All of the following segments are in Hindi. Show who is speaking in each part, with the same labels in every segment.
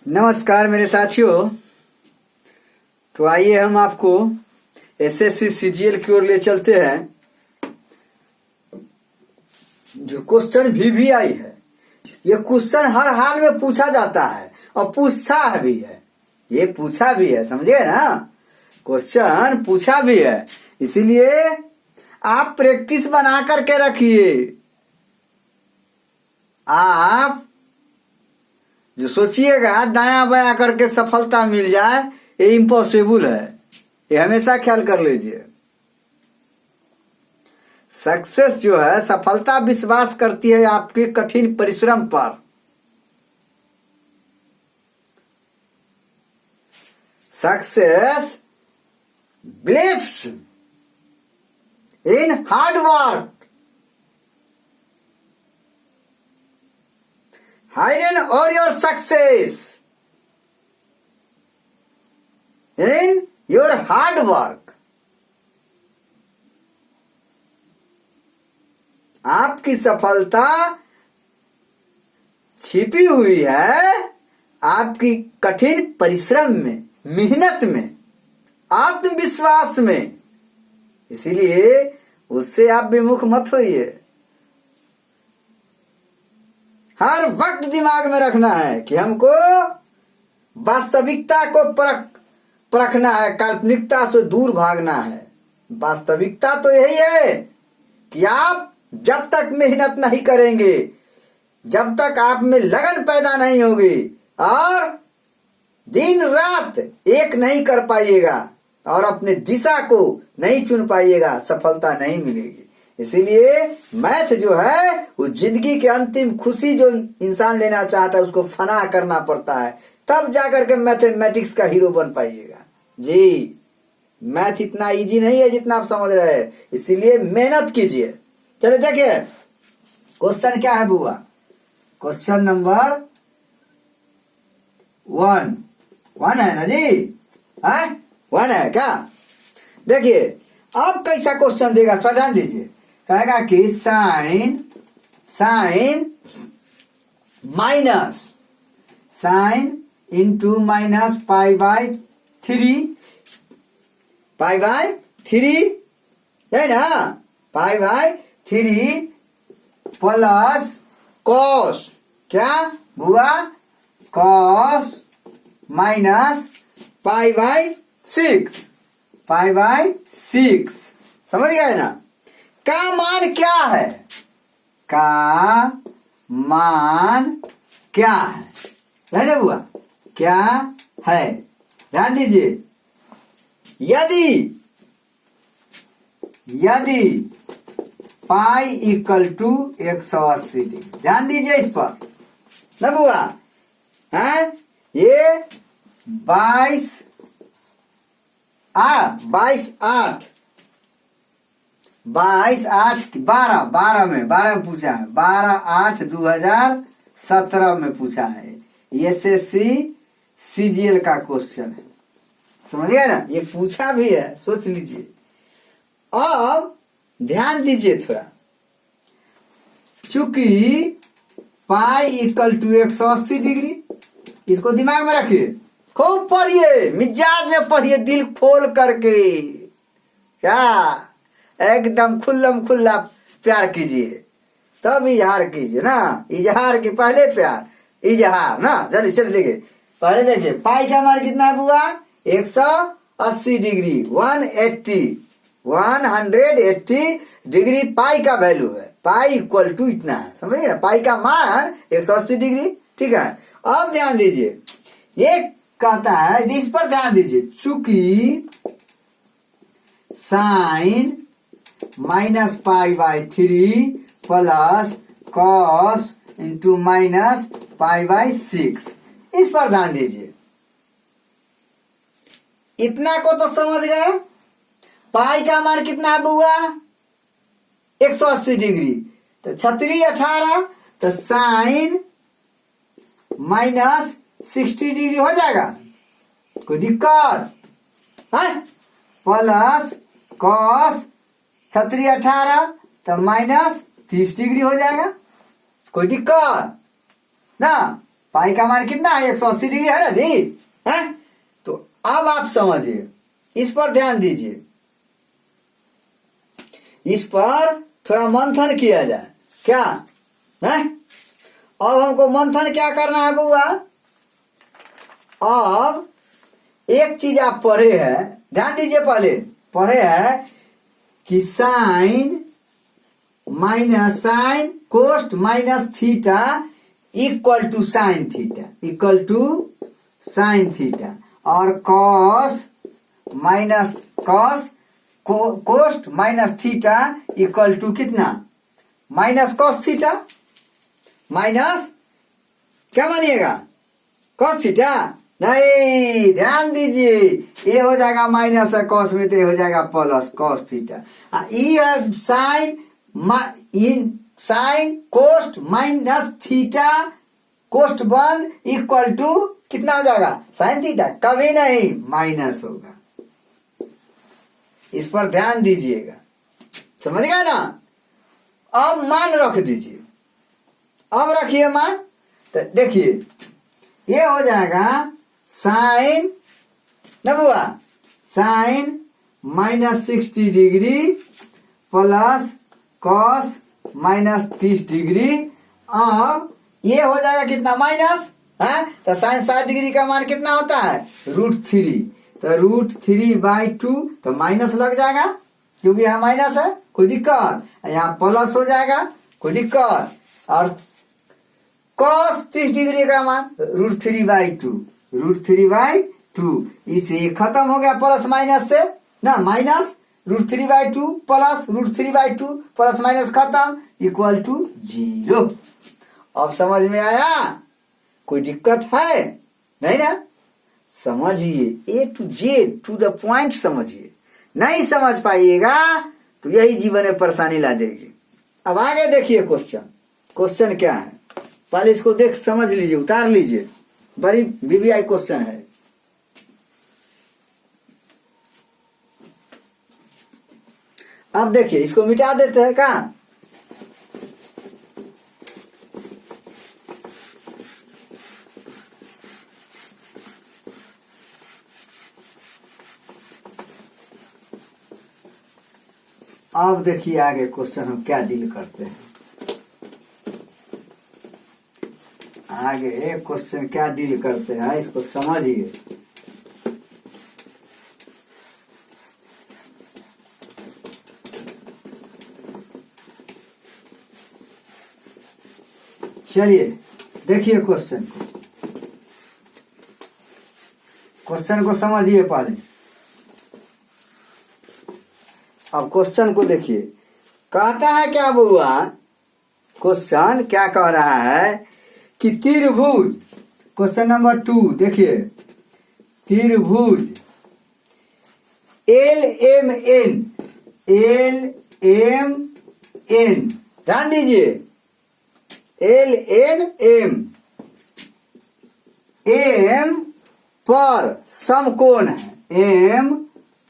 Speaker 1: नमस्कार मेरे साथियों। तो आइए हम आपको एसएससी सीजीएल की ओर ले चलते हैं। जो क्वेश्चन वीवीआई है, ये क्वेश्चन हर हाल में पूछा जाता है और पूछा भी है। ये पूछा भी है, समझे ना, क्वेश्चन पूछा भी है। इसीलिए आप प्रैक्टिस बना करके रखिए। आप जो सोचिएगा दाया बाया करके सफलता मिल जाए, ये इम्पॉसिबल है। ये हमेशा ख्याल कर लीजिए। सक्सेस जो है, सफलता विश्वास करती है आपके कठिन परिश्रम पर। Success believes in hard work, hidden or your success in your hard work। आपकी सफलता छिपी हुई है आपकी कठिन परिश्रम में, मेहनत में, आत्मविश्वास में। इसीलिए उससे आप विमुख मत होइए। हर वक्त दिमाग में रखना है कि हमको वास्तविकता को परखना है, काल्पनिकता से दूर भागना है। वास्तविकता तो यही है कि आप जब तक मेहनत नहीं करेंगे, जब तक आप में लगन पैदा नहीं होगी और दिन रात एक नहीं कर पाइएगा और अपने दिशा को नहीं चुन पाइएगा, सफलता नहीं मिलेगी। इसीलिए मैथ जो है वो जिंदगी की अंतिम खुशी जो इंसान लेना चाहता है उसको फना करना पड़ता है, तब जाकर के मैथमेटिक्स का हीरो बन पाइएगा। जी, मैथ इतना इजी नहीं है जितना आप समझ रहे हैं। इसीलिए मेहनत कीजिए। चलिए देखिए क्वेश्चन क्या है बुआ। क्वेश्चन नंबर 1 है ना जी? है 1 है क्या? देखिए अब कैसा क्वेश्चन देगा, थोड़ा ध्यान दीजिए। कहेगा कि sine into minus pi by three है ना, पाई बाय 3 प्लस कॉस, क्या हुआ, कॉस माइनस पाई बाय 6, समझ गए ना। का मान क्या है, का मान क्या है ना बुआ, क्या है? ध्यान दीजिए। यदि पाई इक्वल टू 180 डिग्री, ध्यान दीजिए इस पर ना बुआ, है ये 22 8 12 में पूछा है। 12/8/2017 में पूछा है। एसएससी सीजीएल का क्वेश्चन है, समझ गए ना। ये पूछा भी है, सोच लीजिए। अब ध्यान दीजिए थोड़ा, चूंकि पाई इक्वल टू 180 डिग्री, इसको दिमाग में रखिए, खूब पढ़िए, मिजाज में पढ़िए, दिल खोल करके, क्या एकदम खुल्लम खुल्ला प्यार कीजिए, तब इजहार कीजिए ना। इजहार के पहले प्यार, इजहार ना। चलिए देखिए, पहले देखिए पाई का मान कितना है बुआ, 180 डिग्री, 180 डिग्री पाई का वैल्यू है। पाई इक्वल टू इतना है, समझिए ना, पाई का मान 180 डिग्री, ठीक है। अब ध्यान दीजिए, ये कहता है, इस पर ध्यान दीजिए, चूंकि sine minus pi by 3 plus cos into minus pi by 6, इस पर ध्यान दीजिए। इतना को तो समझ गए। पाई का मान कितना है बुआ, 180 डिग्री, तो 36 18, तो साइन माइनस 60 डिग्री हो जाएगा, कोई दिक्कत है? प्लस कॉस 36 18, तो माइनस 30 डिग्री हो जाएगा, कोई दिक्कत ना। पाई का मान कितना है? 180 डिग्री है ना जी, है? तो अब आप समझिए, इस पर ध्यान दीजिए, इस पर थोड़ा मंथन किया जाए। क्या है? अब हमको मंथन क्या करना है बुआ? अब एक चीज आप पढ़े हैं, ध्यान दीजिए, पहले पढ़े हैं कि sine cos minus theta equal to sine theta, equal to sine theta, और cos minus theta equal to कितना? माइनस कॉस थीटा, माइनस क्या मानिएगा? कॉस थीटा नहीं, ध्यान दीजिए, ये हो जाएगा माइनस है कॉस में, तो ये हो जाएगा प्लस कॉस थीटा। ये है sine cos minus theta cos 1 equal to कितना हो जाएगा? Sine theta. कभी नहीं माइनस होगा, इस पर ध्यान दीजिएगा, समझ गए ना? अब मान रख दीजिए, अब रखिए मान, तो देखिए ये हो जाएगा साइन न बुआ, sine minus 60 degree plus cos minus 30 degree. अब ये हो जाएगा कितना? माइनस है, तो साइन 60 डिग्री का मान कितना होता है? √3, तो √3/2, तो माइनस लग जाएगा क्योंकि यहाँ माइनस है, कोई दिक्कत? यहाँ प्लस हो जाएगा, कोई दिक्कत? और कॉस 30 डिग्री का मान √3/2, इसे खत्म हो गया प्लस माइनस से ना, माइनस √3/2 प्लस √3/2 प्लस माइनस खत्म, इक्वल टू 0। अब समझ में आया? कोई दिक्कत है नहीं ना? समझिए, A to Z to the point समझिए, नहीं समझ पाइएगा तो यही जीवन में परेशानी ला देगी। अब आगे देखिए क्वेश्चन क्या है, पहले इसको देख समझ लीजिए, उतार लीजिए, बड़ी VVI क्वेश्चन है। अब देखिए, इसको मिटा देते हैं क्या? अब देखिए आगे क्वेश्चन हम क्या डील करते हैं, आगे क्वेश्चन क्या डील करते हैं, इसको समझिए। चलिए देखिए क्वेश्चन को समझिए पहले। अब क्वेश्चन को देखिए, कहता है क्या बुआ? क्वेश्चन क्या कह रहा है कि त्रिभुज, क्वेश्चन नंबर 2 देखिए, त्रिभुज LMN, ध्यान दीजिए, LNM M पर समकोण है, M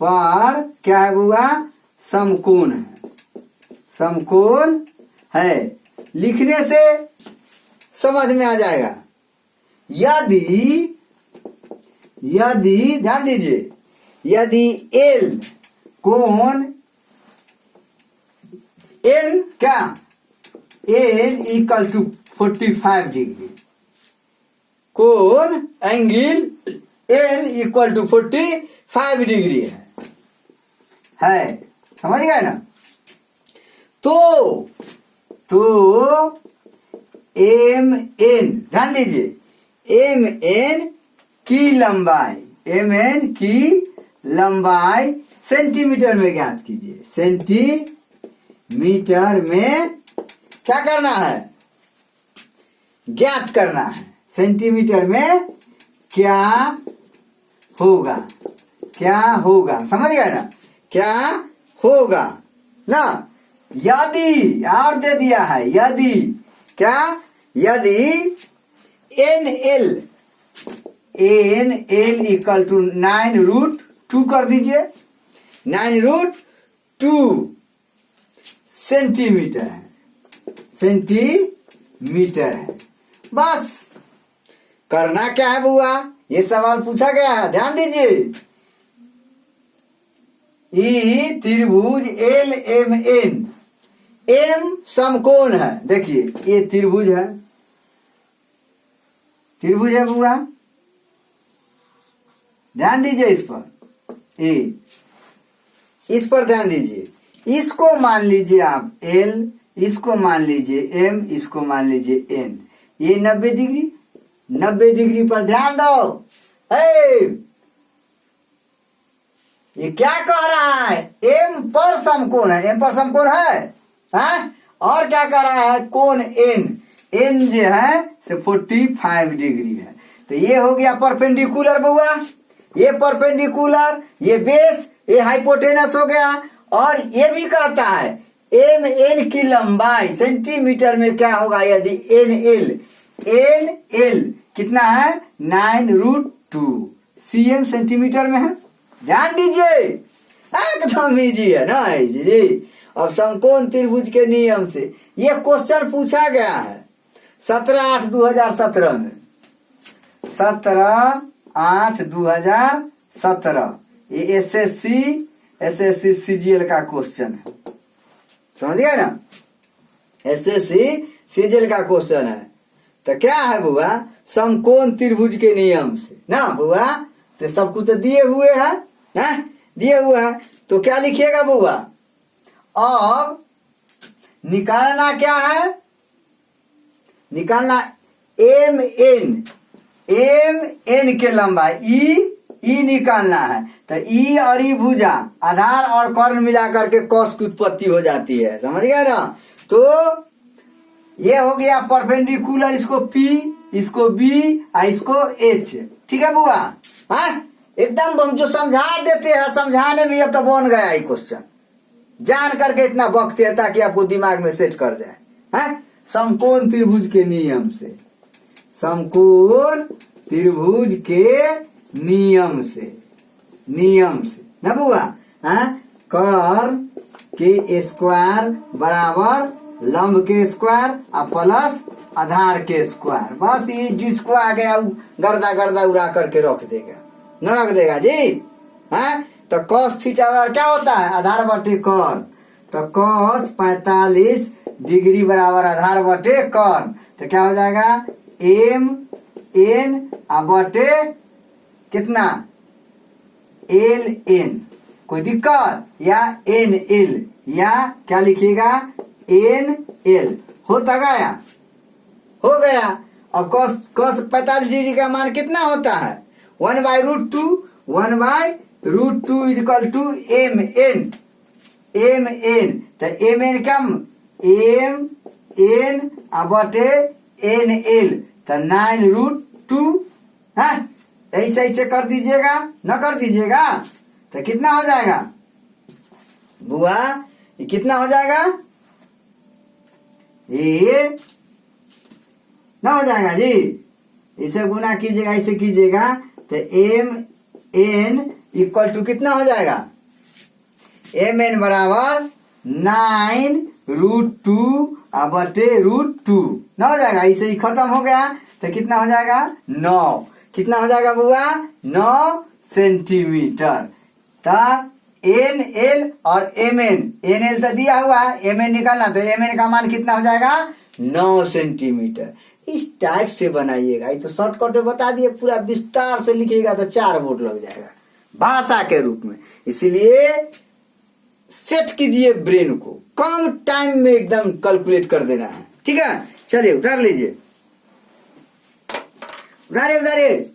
Speaker 1: पर क्या है बुआ? समकोण है, समकोण है, लिखने से समझ में आ जाएगा। यदि ध्यान दीजिए, यदि L कोण N क्या? N इक्वल टू 45 डिग्री, कोण angle N equal to 45 degree है, समझ गए ना? तो MN, ध्यान दीजिए, MN की लंबाई सेंटीमीटर में ज्ञात कीजिए। सेंटीमीटर में क्या करना है? ज्ञात करना है। सेंटीमीटर में क्या होगा, समझ गए ना? क्या होगा ना? यदि और दे दिया है, यदि क्या? यदि NL इक्वल टू 9√2 कर दीजिए, 9√2 सेंटीमीटर है, बस करना क्या है बुआ, ये सवाल पूछा गया है, ध्यान दीजिए। ई त्रिभुज एल एम एन, एम समकोण है, देखिए ये त्रिभुज है, त्रिभुज है बुआ, ध्यान दीजिए इस पर, ए इस पर ध्यान दीजिए। इसको मान लीजिए आप एल, इसको मान लीजिए एम, इसको मान लीजिए एन, ये 90 डिग्री, 90 डिग्री पर ध्यान दो। ये क्या कह रहा है, एम पर समकोण है, एम पर समकोण है, हाँ? और क्या कह रहा है, कोण एन, एन जो है से 45 डिग्री है। तो ये हो गया परपेंडिकुलर बुआ, ये परपेंडिकुलर, ये बेस, ये हाइपोटेनस हो गया। और ये भी कहता है एम एन की लंबाई सेंटीमीटर में क्या होगा, यदि एन एल, एन एल कितना है 9√2 cm सेंटीमीटर में है, ध्यान दीजिए, एकदम इजी है ना जी। अब समकोण त्रिभुज के नियम से ये क्वेश्चन पूछा गया है 17/8/2017 में, 17/8/2017, ये एसएससी सीजीएल का क्वेश्चन है, समझ गए ना, एसएससी सीजीएल का क्वेश्चन है। तो क्या है बुआ, समकोण त्रिभुज के नियम से ना बुआ, से सब कुछ तो दिए हुए है ना, दिए हुए हैं। तो क्या लिखिएगा बुआ, अब निकालना क्या है, निकालना एम एन, एम एन के लंबाई, ई निकालना है। तो ई और ई भुजा, आधार और कर्ण मिलाकर के कॉस की उत्पत्ति हो जाती है, समझ गए ना। तो ये हो गया परपेंडिकुलर, इसको पी, इसको बी और इसको एच, ठीक है बुआ, हाँ? एकदम हम जो समझा देते हैं, समझाने में अब तो बन गया ये क्वेश्चन, जान करके इतना बकते हैं ताकि आपको दिमाग में सेट कर जाए, हाँ? समकोण त्रिभुज के नियम से, समकोण त्रिभुज के नियम से, नियम से ना बुआ, हाँ? कर्ण के स्क्वायर बराबर लंब के स्क्वायर और प्लस आधार के स्क्वायर, बस ये जिसको आ गया गर्दा गर्दा उड़ा करके रख देगा, न रख देगा जी, हाँ? तो cos थीटा क्या होता है, आधार बटे कर्ण, तो cos 45 डिग्री बराबर आधार बटे कर्ण, तो क्या हो जाएगा एम एन बटे कितना एल एन, कोई दिक्कत, या एन एल, या क्या लिखिएगा एन एल, होता गया, हो गया। अब cos 45 डिग्री का मान कितना होता है 1/√2, 1/√2 equal to M N, M N, तो एम एन कम एम एन बटे एन एल, तो 9√2, हाँ? ऐसे ऐसे कर दीजिएगा, न कर दीजिएगा तो कितना हो जाएगा बुआ, ये कितना हो जाएगा, ये ना हो जाएगा जी, इसे गुना कीजिएगा, इसे कीजिएगा, तो एम एन इक्वल टू कितना हो जाएगा, एम एन बराबर 9√2 बटे √2 ना हो जाएगा, इसे ही खत्म हो गया, तो कितना हो जाएगा 9, कितना हो जाएगा बुआ 9 सेंटीमीटर। तो एन एल और एम एन, एन एल तो दिया हुआ है, एम एन निकालना, तो एम एन का मान कितना हो जाएगा 9 सेंटीमीटर। इस टाइप से बनाइएगा, ये तो शॉर्टकट में बता दिए, पूरा विस्तार से लिखिएगा तो 4 बोर्ड लग जाएगा भाषा के रूप में। इसीलिए सेट कीजिए ब्रेन को, कम टाइम में एकदम कैलकुलेट कर देना है, ठीक है। चलिए उतार लीजिए, उतारिए उतारिए।